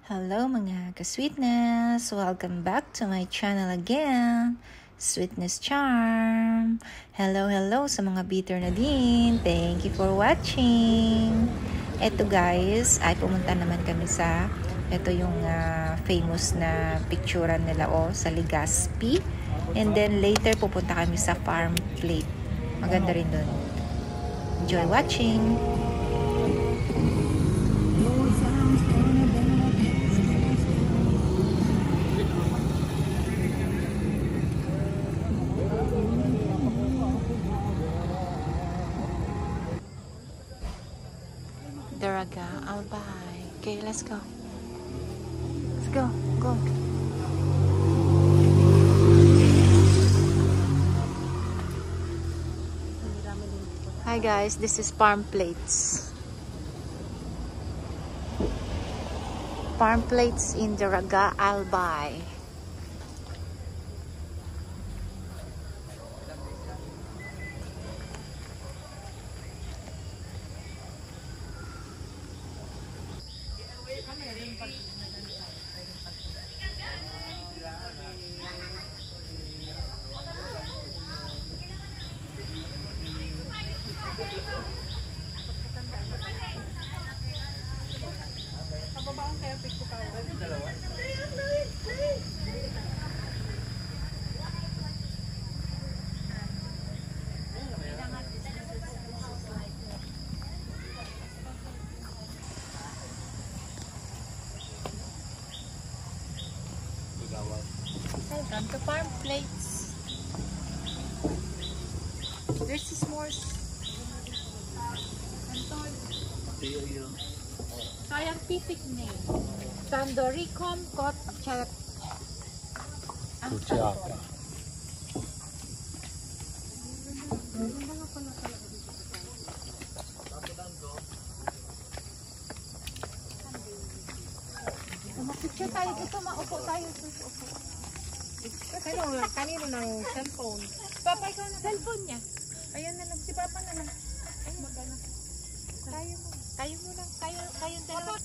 Hello mga ka-sweetness! Welcome back to my channel again, Sweetness Charm! Hello sa mga bitter na din! Thank you for watching! Eto guys, ay pumunta naman kami sa ito yung famous na picturean nila sa Legazpi. And then later pupunta kami sa Farm Plate. Maganda rin dun. Enjoy watching! Daraga, I'll buy. Okay, let's go. Let's go. Go. Hi guys, this is Farm Plates. Farm Plates in Daraga, I'll buy. Welcome to Farm Plates. This is more scientific name. Sandoricum cocciata. Picture tayo dito, maupo tayo. Kanino ng cellphone? Papa, ikaw na cellphone niya. Ayan na lang, si Papa na lang. Ay, magana. Tayo mo lang. Kayong dalawa.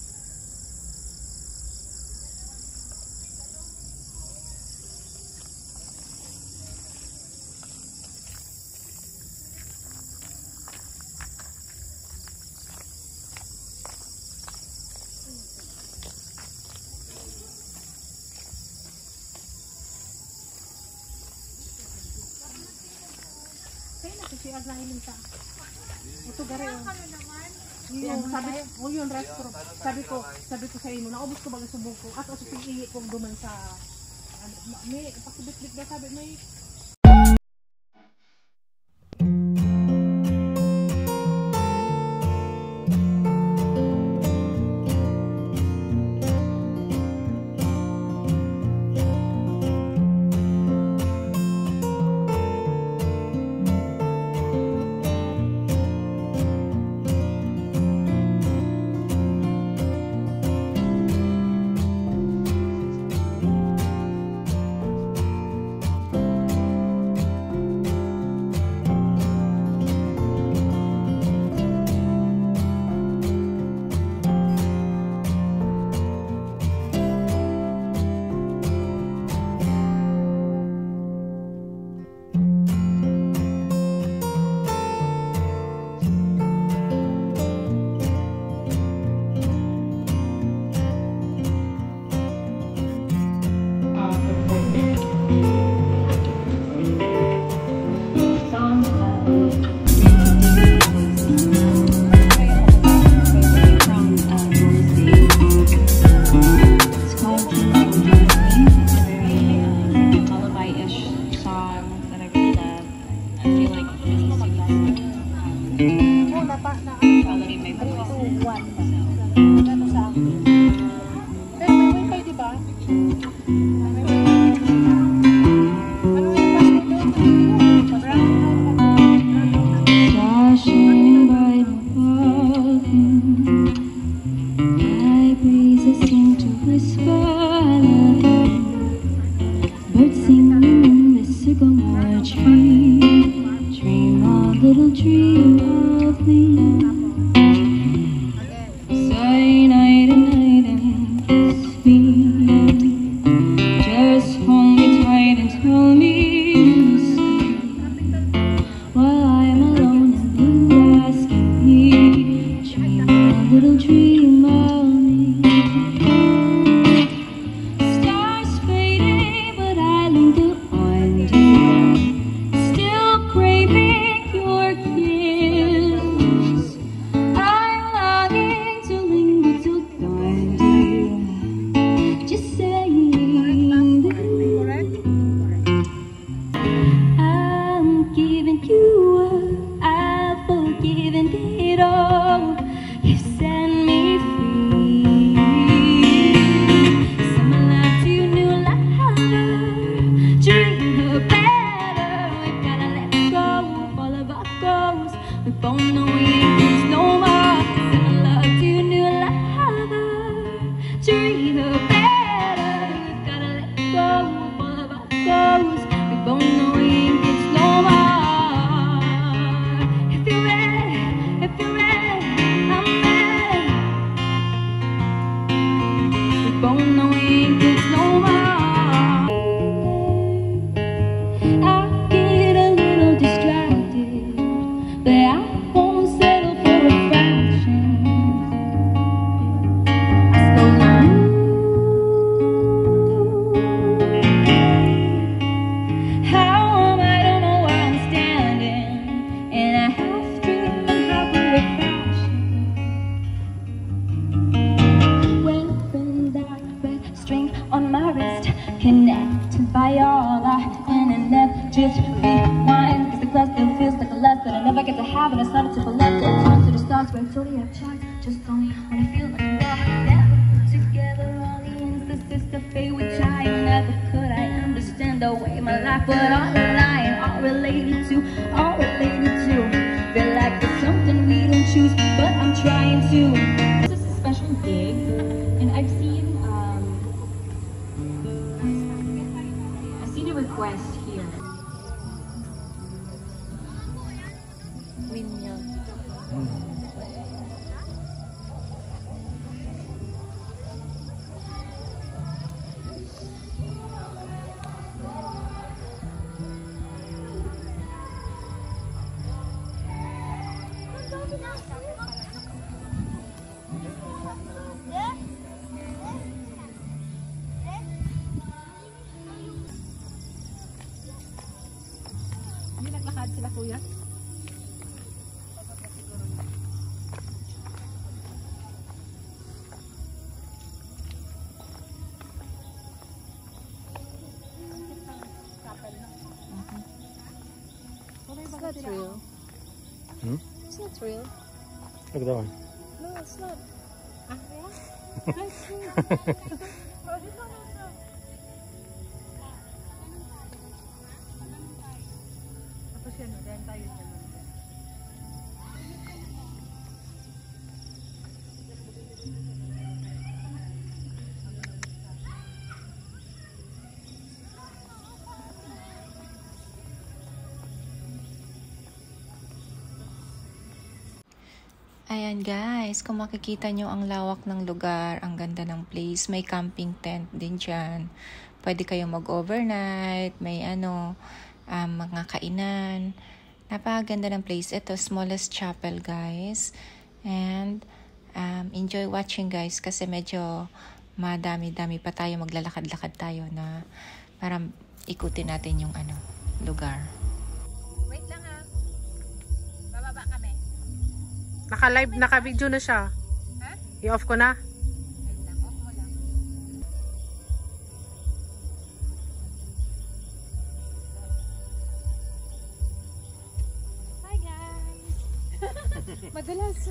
Si Aglahin sa ito gari yung restaurant. Sabi ko sa inyo, naubos ko baga subong ko at sa pili kong duman sa may pakibit-bit na sabi may Stars fading, but I linger on, dear. Still craving your kiss. I'm longing to linger till dawn, dear. Just saying that I'm giving you up. I've forgiven it all. You set me free. Summer life to new life. Dream of better. We gotta let go of all of our goals. We both know we ain't this no more. Summer love to new life. Dream of better. We gotta let go of all of our goals. We both know we ain't this no more. If you're ready, I'm ready. We both know we ain't this no more. I get a little distracted, but I won't settle for a fraction. I slowly move. How am I? Don't know where I'm standing, and I half dream and half a reflection. Wearing that red string on my wrist, connected by all our internet, just rewind. Cause the class still feels like a lust that I never get to have, and I started to collect it. Turn to the stars where I totally have charge. Just only when I feel like I'm never put together all the instances to fade, which I never could. I understand the way my life would all align, all related to. Feel like it's something we don't choose, but I'm trying to. This is a special gig, and I've seen a request here. Windmill. Hindi naglakad sila, kuya. It's not real. Hmm? It's not real. Look at that one. No, it's not. Ah, kaya? Tapos yan, then tayo dyan. Ayan guys, kung makikita nyo ang lawak ng lugar, ang ganda ng place, may camping tent din dyan. Pwede kayong mag-overnight, may mga kainan. Napakaganda ng place. Ito, smallest chapel guys. And enjoy watching guys kasi medyo madami-dami pa tayo, maglalakad-lakad tayo na para ikutin natin yung lugar. Wait lang ha. Bababa kami. Naka-live, naka-video na siya. Ha? I-off ko na. Wait lang, off mo lang. Hi guys! Madulas.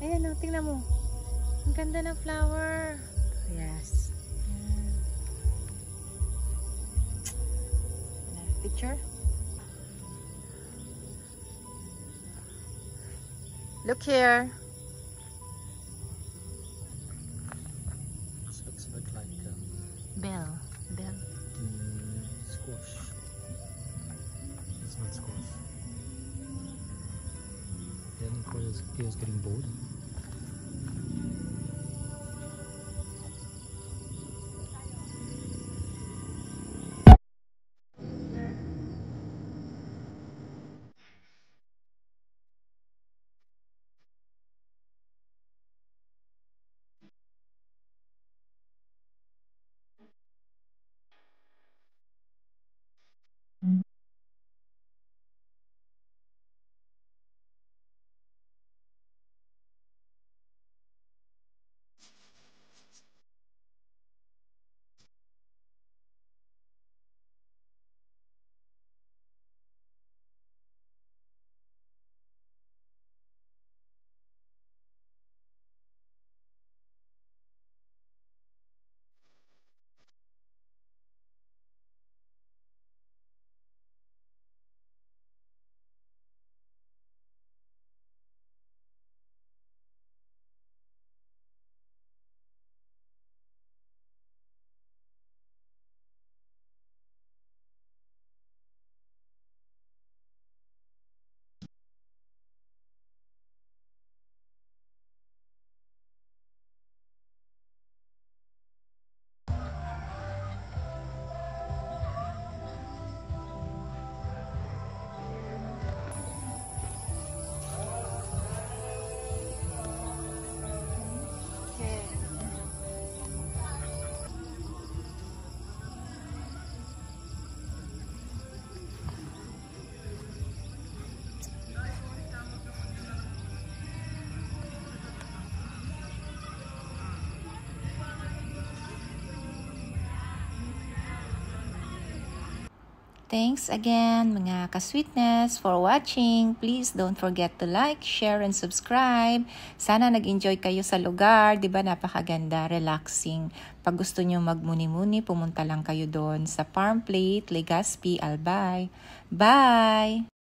Ayan o, tingnan mo. Ang ganda ng flower. Yes. Picture? Look here. So it's a bit like Bell. squash. It's not squash. Yeah, Koya's getting bored. Thanks again mga ka-sweetness for watching. Please don't forget to like, share, and subscribe. Sana nag-enjoy kayo sa lugar. Diba napakaganda, relaxing. Pag gusto nyo magmuni-muni, pumunta lang kayo doon sa Farm Plate, Legazpi, Albay. Bye!